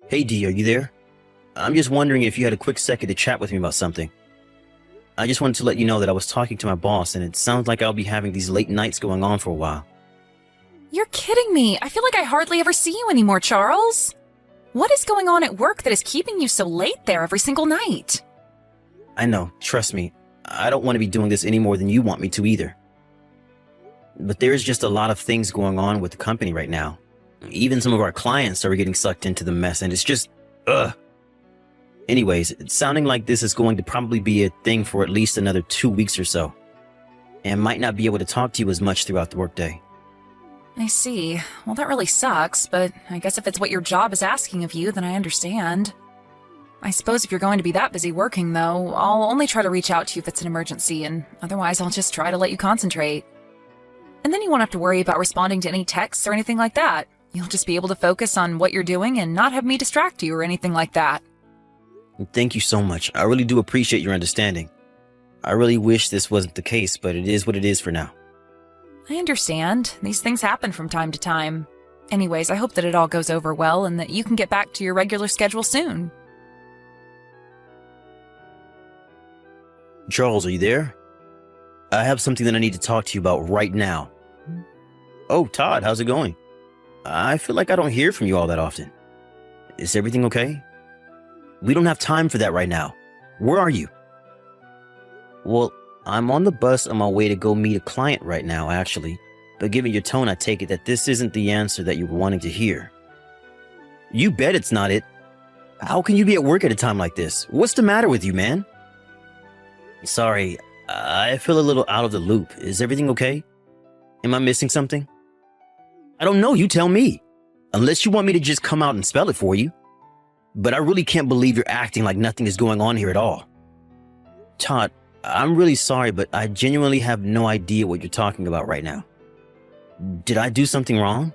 Hey Dee, are you there? I'm just wondering if you had a quick second to chat with me about something. I just wanted to let you know that I was talking to my boss and it sounds like I'll be having these late nights going on for a while. You're kidding me. I feel like I hardly ever see you anymore, Charles. What is going on at work that is keeping you so late there every single night? I know, trust me, I don't want to be doing this any more than you want me to either. But there's just a lot of things going on with the company right now. Even some of our clients are getting sucked into the mess and it's just, ugh. Anyways, it's sounding like this is going to probably be a thing for at least another 2 weeks or so. And might not be able to talk to you as much throughout the workday. I see. Well, that really sucks, but I guess if it's what your job is asking of you, then I understand. I suppose if you're going to be that busy working, though, I'll only try to reach out to you if it's an emergency, and otherwise I'll just try to let you concentrate. And then you won't have to worry about responding to any texts or anything like that. You'll just be able to focus on what you're doing and not have me distract you or anything like that. Thank you so much. I really do appreciate your understanding. I really wish this wasn't the case, but it is what it is for now. I understand. These things happen from time to time. Anyways, I hope that it all goes over well and that you can get back to your regular schedule soon. Charles, are you there? I have something that I need to talk to you about right now. Oh, Todd, how's it going? I feel like I don't hear from you all that often. Is everything okay? We don't have time for that right now. Where are you? Well, I'm on the bus on my way to go meet a client right now, actually. But given your tone, I take it that this isn't the answer that you were wanting to hear. You bet it's not it. How can you be at work at a time like this? What's the matter with you, man? Sorry, I feel a little out of the loop. Is everything okay? Am I missing something? I don't know, you tell me. Unless you want me to just come out and spell it for you. But I really can't believe you're acting like nothing is going on here at all. Todd, I'm really sorry, but I genuinely have no idea what you're talking about right now. Did I do something wrong?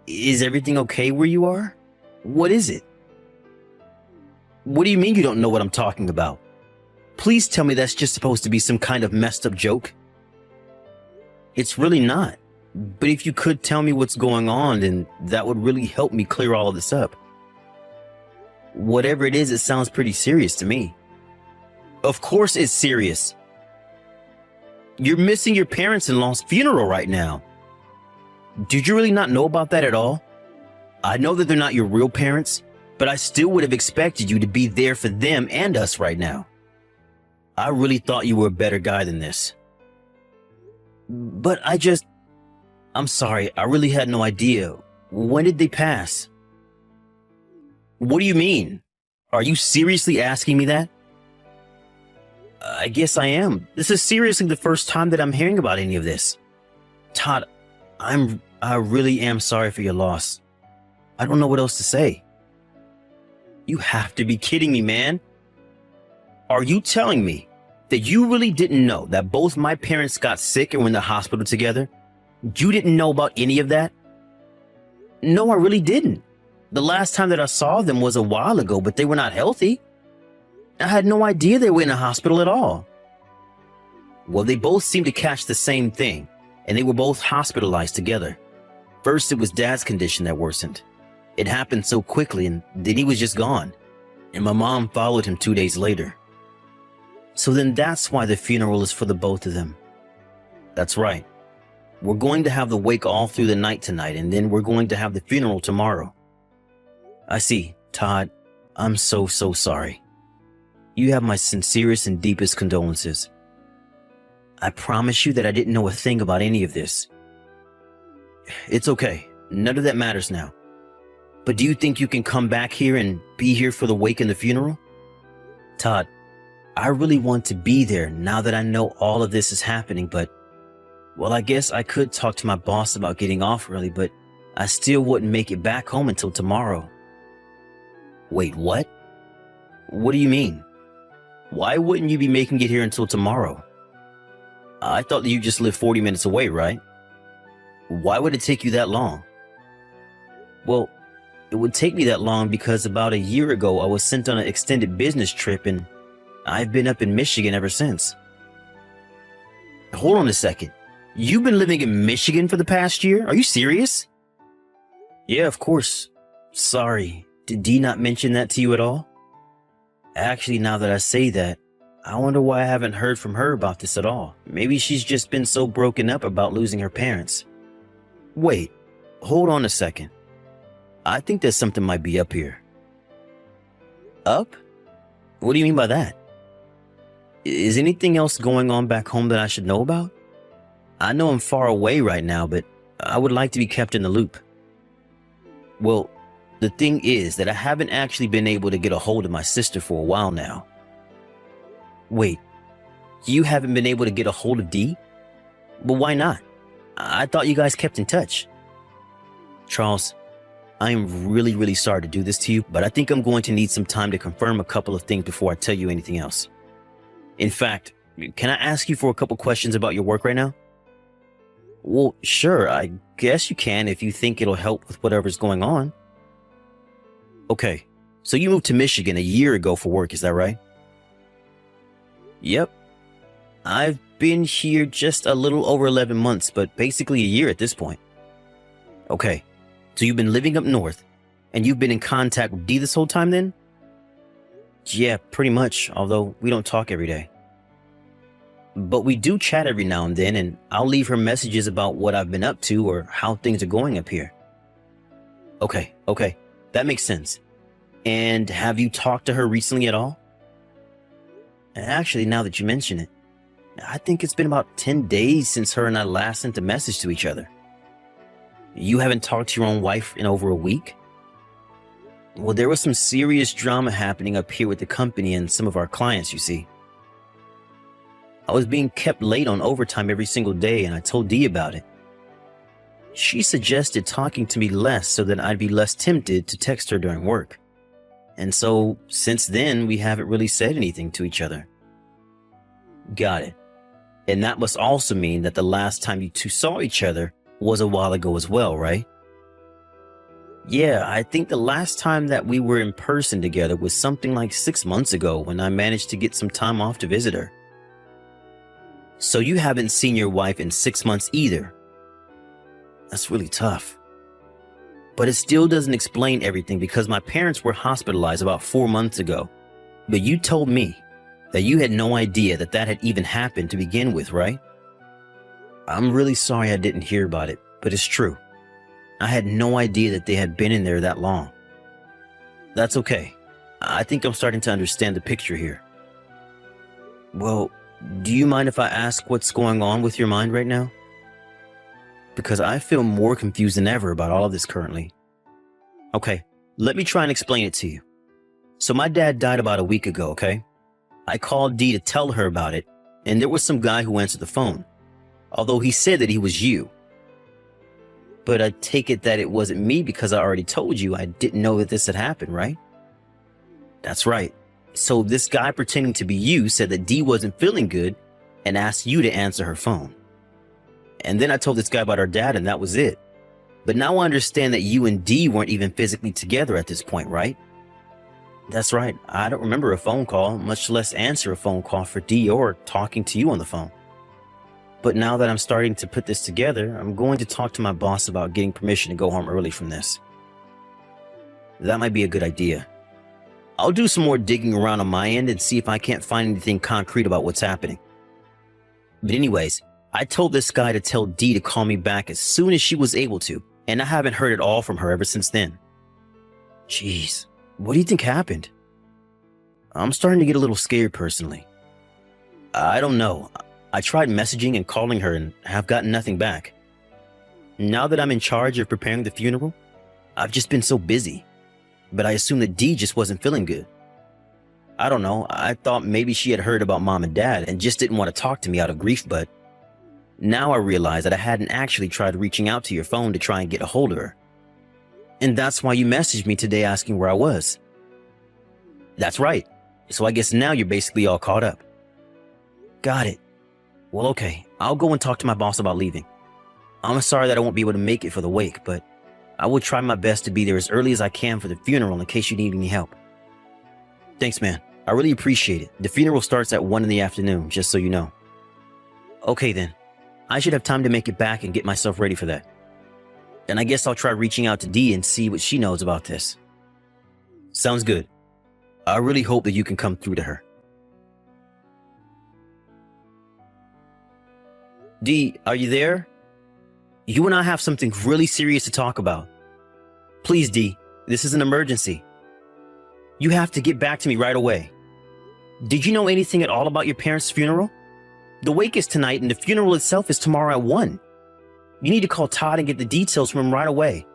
Is everything okay where you are? What is it? What do you mean you don't know what I'm talking about? Please tell me that's just supposed to be some kind of messed up joke. It's really not. But if you could tell me what's going on, then that would really help me clear all of this up. Whatever it is, it sounds pretty serious to me. Of course it's serious. You're missing your parents-in-law's funeral right now. Did you really not know about that at all? I know that they're not your real parents, but I still would have expected you to be there for them and us right now. I really thought you were a better guy than this. But I'm sorry, I really had no idea. When did they pass? What do you mean? Are you seriously asking me that? I guess I am. This is seriously the first time that I'm hearing about any of this. Todd, I really am sorry for your loss. I don't know what else to say. You have to be kidding me, man. Are you telling me that you really didn't know that both my parents got sick and were in the hospital together? You didn't know about any of that? No, I really didn't. The last time that I saw them was a while ago, but they were not healthy. I had no idea they were in a hospital at all. Well, they both seemed to catch the same thing, and they were both hospitalized together. First, it was Dad's condition that worsened. It happened so quickly, and then he was just gone. And my mom followed him 2 days later. So then that's why the funeral is for the both of them. That's right. We're going to have the wake all through the night tonight, and then we're going to have the funeral tomorrow. I see, Todd. I'm so sorry. You have my sincerest and deepest condolences. I promise you that I didn't know a thing about any of this. It's okay. None of that matters now. But do you think you can come back here and be here for the wake and the funeral? Todd, I really want to be there now that I know all of this is happening, but, well, I guess I could talk to my boss about getting off early, but I still wouldn't make it back home until tomorrow. Wait, what? What do you mean? Why wouldn't you be making it here until tomorrow? I thought that you just lived 40 minutes away, right? Why would it take you that long? Well, it would take me that long because about a year ago I was sent on an extended business trip and I've been up in Michigan ever since. Hold on a second. You've been living in Michigan for the past year? Are you serious? Yeah, of course. Sorry. Did Dee not mention that to you at all? Actually, now that I say that, I wonder why I haven't heard from her about this at all. Maybe she's just been so broken up about losing her parents. Wait, hold on a second. I think there's something might be up here. Up? What do you mean by that? Is anything else going on back home that I should know about? I know I'm far away right now, but I would like to be kept in the loop. Well, the thing is that I haven't actually been able to get a hold of my sister for a while now. Wait, you haven't been able to get a hold of Dee? But why not? I thought you guys kept in touch. Charles, I am really sorry to do this to you, but I think I'm going to need some time to confirm a couple of things before I tell you anything else. In fact, can I ask you for a couple questions about your work right now? Well, sure, I guess you can if you think it'll help with whatever's going on. Okay, so you moved to Michigan a year ago for work, is that right? Yep. I've been here just a little over 11 months, but basically a year at this point. Okay, so you've been living up north, and you've been in contact with Dee this whole time then? Yeah, pretty much, although we don't talk every day. But we do chat every now and then, and I'll leave her messages about what I've been up to or how things are going up here. Okay, that makes sense. And have you talked to her recently at all? Actually, now that you mention it, I think it's been about 10 days since her and I last sent a message to each other. You haven't talked to your own wife in over a week? Well, there was some serious drama happening up here with the company and some of our clients, you see. I was being kept late on overtime every single day, and I told Dee about it. She suggested talking to me less so that I'd be less tempted to text her during work. And so, since then, we haven't really said anything to each other. Got it. And that must also mean that the last time you two saw each other was a while ago as well, right? Yeah, I think the last time that we were in person together was something like 6 months ago when I managed to get some time off to visit her. So you haven't seen your wife in 6 months either. That's really tough. But it still doesn't explain everything because my parents were hospitalized about 4 months ago. But you told me that you had no idea that that had even happened to begin with, right? I'm really sorry I didn't hear about it, but it's true. I had no idea that they had been in there that long. That's okay. I think I'm starting to understand the picture here. Well, do you mind if I ask what's going on with your mind right now? Because I feel more confused than ever about all of this currently. Okay, let me try and explain it to you. So my dad died about a week ago, okay? I called Dee to tell her about it, and there was some guy who answered the phone. Although he said that he was you. But I take it that it wasn't me because I already told you I didn't know that this had happened, right? That's right. So this guy pretending to be you said that Dee wasn't feeling good and asked you to answer her phone. And then I told this guy about our dad and that was it. But now I understand that you and Dee weren't even physically together at this point, right? That's right. I don't remember a phone call, much less answer a phone call for Dee or talking to you on the phone. But now that I'm starting to put this together, I'm going to talk to my boss about getting permission to go home early from this. That might be a good idea. I'll do some more digging around on my end and see if I can't find anything concrete about what's happening. But anyways, I told this guy to tell Dee to call me back as soon as she was able to, and I haven't heard at all from her ever since then. Jeez, what do you think happened? I'm starting to get a little scared personally. I don't know. I tried messaging and calling her and have gotten nothing back. Now that I'm in charge of preparing the funeral, I've just been so busy. But I assumed that Dee just wasn't feeling good. I don't know, I thought maybe she had heard about Mom and Dad and just didn't want to talk to me out of grief, but now I realize that I hadn't actually tried reaching out to your phone to try and get a hold of her. And that's why you messaged me today asking where I was. That's right. So I guess now you're basically all caught up. Got it. Well, okay, I'll go and talk to my boss about leaving. I'm sorry that I won't be able to make it for the wake, but I will try my best to be there as early as I can for the funeral in case you need any help. Thanks, man. I really appreciate it. The funeral starts at 1 in the afternoon, just so you know. Okay, then. I should have time to make it back and get myself ready for that. And I guess I'll try reaching out to Dee and see what she knows about this. Sounds good. I really hope that you can come through to her. Dee, are you there? You and I have something really serious to talk about. Please, Dee, this is an emergency. You have to get back to me right away. Did you know anything at all about your parents' funeral? The wake is tonight and the funeral itself is tomorrow at 1. You need to call Todd and get the details from him right away.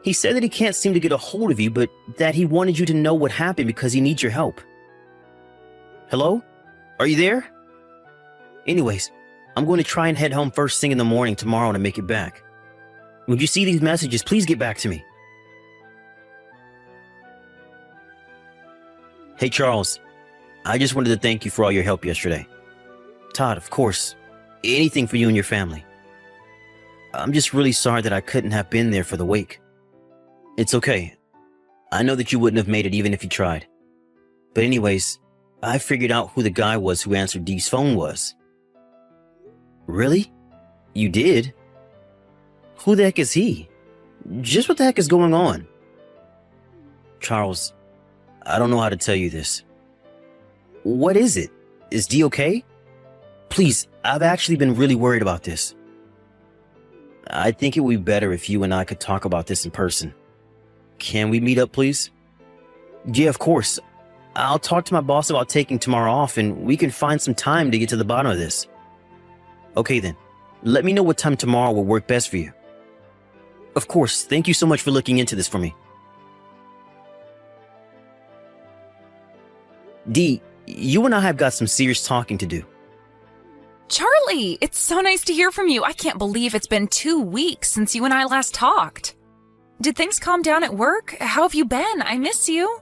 He said that he can't seem to get a hold of you, but that he wanted you to know what happened because he needs your help. Hello? Are you there? Anyways, I'm going to try and head home first thing in the morning tomorrow to make it back. When you see these messages, please get back to me. Hey, Charles. I just wanted to thank you for all your help yesterday. Todd, of course. Anything for you and your family. I'm just really sorry that I couldn't have been there for the wake. It's okay. I know that you wouldn't have made it even if you tried. But anyways, I figured out who the guy was who answered Dee's phone was. Really? You did? Who the heck is he? Just what the heck is going on? Charles, I don't know how to tell you this. What is it? Is Dee okay? Please, I've actually been really worried about this. I think it would be better if you and I could talk about this in person. Can we meet up, please? Yeah, of course. I'll talk to my boss about taking tomorrow off and we can find some time to get to the bottom of this. Okay then, let me know what time tomorrow will work best for you. Of course, thank you so much for looking into this for me. Dee, you and I have got some serious talking to do. Charlie, it's so nice to hear from you. I can't believe it's been 2 weeks since you and I last talked. Did things calm down at work? How have you been? I miss you.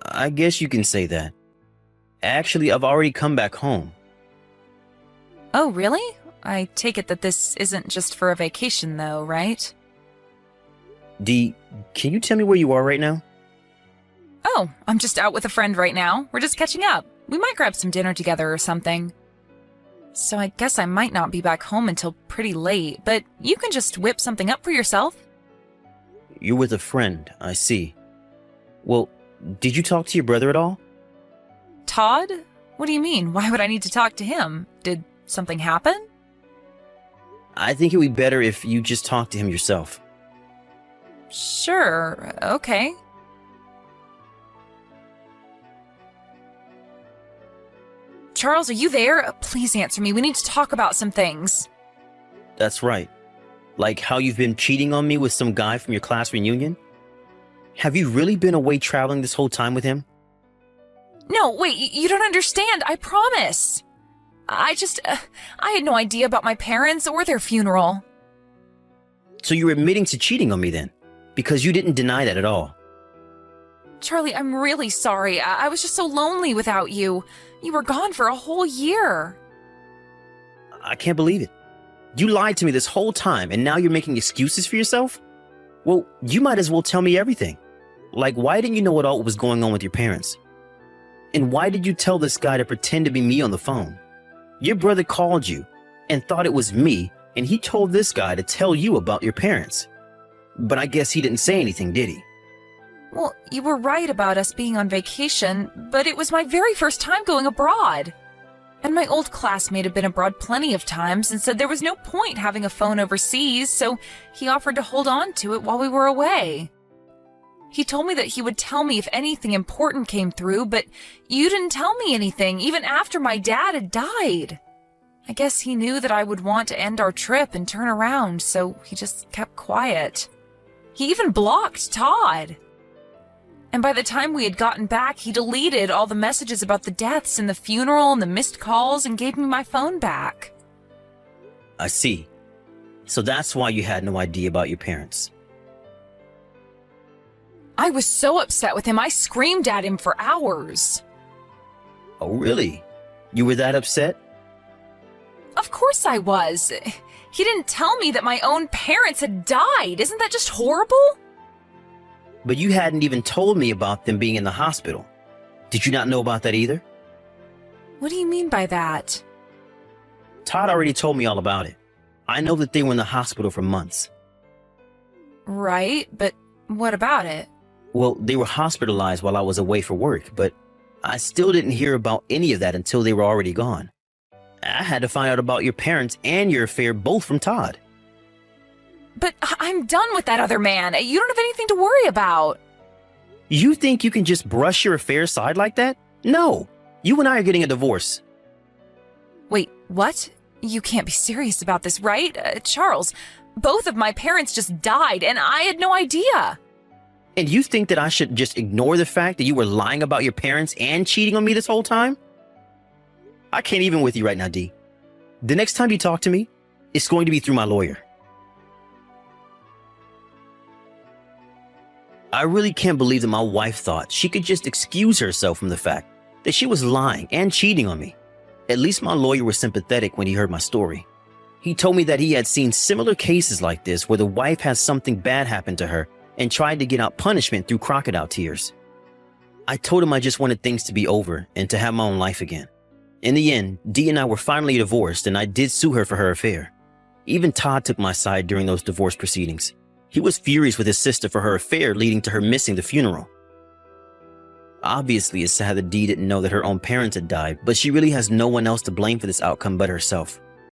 I guess you can say that. Actually, I've already come back home. Oh, really? I take it that this isn't just for a vacation, though, right? Dee, can you tell me where you are right now? Oh, I'm just out with a friend right now. We're just catching up. We might grab some dinner together or something. So I guess I might not be back home until pretty late, but you can just whip something up for yourself. You're with a friend, I see. Well, did you talk to your brother at all? Todd? What do you mean? Why would I need to talk to him? Did something happen? I think it would be better if you just talk to him yourself. Sure, okay. Charles, are you there? Please answer me. We need to talk about some things. That's right. Like how you've been cheating on me with some guy from your class reunion? Have you really been away traveling this whole time with him? No, wait, you don't understand. I promise. I had no idea about my parents or their funeral. So you're admitting to cheating on me then? Because you didn't deny that at all. Charlie, I'm really sorry. I was just so lonely without you. You were gone for a whole year. I can't believe it. You lied to me this whole time and now you're making excuses for yourself? Well, you might as well tell me everything. Like, why didn't you know at all what was going on with your parents? And why did you tell this guy to pretend to be me on the phone? Your brother called you and thought it was me, and he told this guy to tell you about your parents. But I guess he didn't say anything, did he? Well, you were right about us being on vacation, but it was my very first time going abroad. And my old classmate had been abroad plenty of times and said there was no point having a phone overseas, so he offered to hold on to it while we were away. He told me that he would tell me if anything important came through, but you didn't tell me anything, even after my dad had died. I guess he knew that I would want to end our trip and turn around, so he just kept quiet. He even blocked Todd. And by the time we had gotten back, he deleted all the messages about the deaths and the funeral and the missed calls and gave me my phone back. I see. So that's why you had no idea about your parents. I was so upset with him, I screamed at him for hours. Oh, really? You were that upset? Of course I was. He didn't tell me that my own parents had died. Isn't that just horrible? But you hadn't even told me about them being in the hospital. Did you not know about that either? What do you mean by that? Todd already told me all about it. I know that they were in the hospital for months. Right, but what about it? Well, they were hospitalized while I was away for work, but I still didn't hear about any of that until they were already gone. I had to find out about your parents and your affair both from Todd. But I'm done with that other man. You don't have anything to worry about. You think you can just brush your affair aside like that? No. You and I are getting a divorce. Wait, what? You can't be serious about this, right? Charles, both of my parents just died and I had no idea. And you think that I should just ignore the fact that you were lying about your parents and cheating on me this whole time? I can't even with you right now, D. The next time you talk to me, it's going to be through my lawyer. I really can't believe that my wife thought she could just excuse herself from the fact that she was lying and cheating on me. At least my lawyer was sympathetic when he heard my story. He told me that he had seen similar cases like this where the wife had something bad happen to her and tried to get out punishment through crocodile tears. I told him I just wanted things to be over and to have my own life again. In the end, Dee and I were finally divorced, and I did sue her for her affair. Even Todd took my side during those divorce proceedings. He was furious with his sister for her affair, leading to her missing the funeral. Obviously, it's sad that Dee didn't know that her own parents had died, but she really has no one else to blame for this outcome but herself.